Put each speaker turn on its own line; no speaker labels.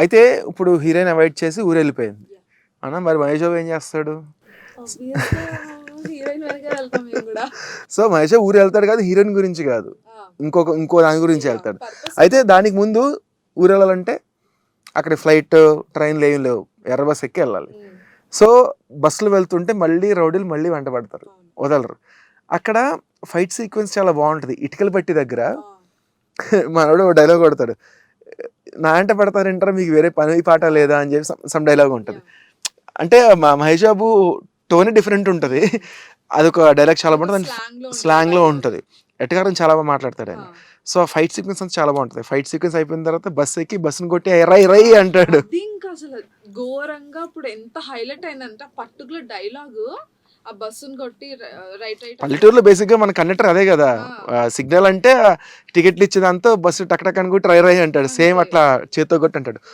అయితే ఇప్పుడు heroine avoid చేసి ఊరెళ్ళిపోయింది అన్న, మరి మహేష్ బాబు ఏం చేస్తాడు?
హీరోయిన్ వరకే వెళ్తాం మేము కూడా.
సో మహేష్ బాబు ఊరు వెళ్తాడు కాదు, హీరోయిన్ గురించి కాదు, ఇంకో దాని గురించి వెళ్తాడు. అయితే దానికి ముందు ఊరు వెళ్ళాలంటే అక్కడ ఫ్లైట్ ట్రైన్లు ఏం లేవు, ఎర్ర బస్ ఎక్కి వెళ్ళాలి. సో బస్సులు వెళ్తుంటే మళ్ళీ రౌడీలు మళ్ళీ వెంట పడతారు, వదలరు. అక్కడ ఫైట్ సీక్వెన్స్ చాలా బాగుంటుంది. ఇటుకల పట్టి దగ్గర మనోడు డైలాగ్ కొడతాడు, నా వెంట పడతారంటారా, మీకు వేరే పని పాట లేదా అని చెప్పి సమ్ డైలాగ్ ఉంటుంది. అంటే మా మహేష్ బాబు టోనే డిఫరెంట్ ఉంటుంది. అదొక డైలాగ్ చాలా బాగుంటుంది, స్లాంగ్లో ఉంటుంది. ఎట్టగారం చాలా బాగా మాట్లాడతాడు ఆయన. సో ఆ ఫైట్ సీక్వెన్స్ అంతా చాలా బాగుంటుంది. ఫైట్ సీక్వెన్స్ అయిపోయిన తర్వాత బస్ ఎక్కి బస్సును కొట్టి రై రై అంటాడు.
అది ఇంకా అసలు ఘోరంగా ఇప్పుడు ఎంత హైలైట్ అయిందంటే పర్టికులర్ డైలాగు, ఆ బస్సును కొట్టి రైట్ రైట్.
పల్లెటూరులో బేసిక్ గా మన కండక్టర్ అదే కదా, సిగ్నల్ అంటే టికెట్లు ఇచ్చేదాంతో బస్సు టక్ టక్ అని కొట్టి రై రై అంటాడు. సేమ్ అట్లా చేత్తో కొట్టి అంటాడు.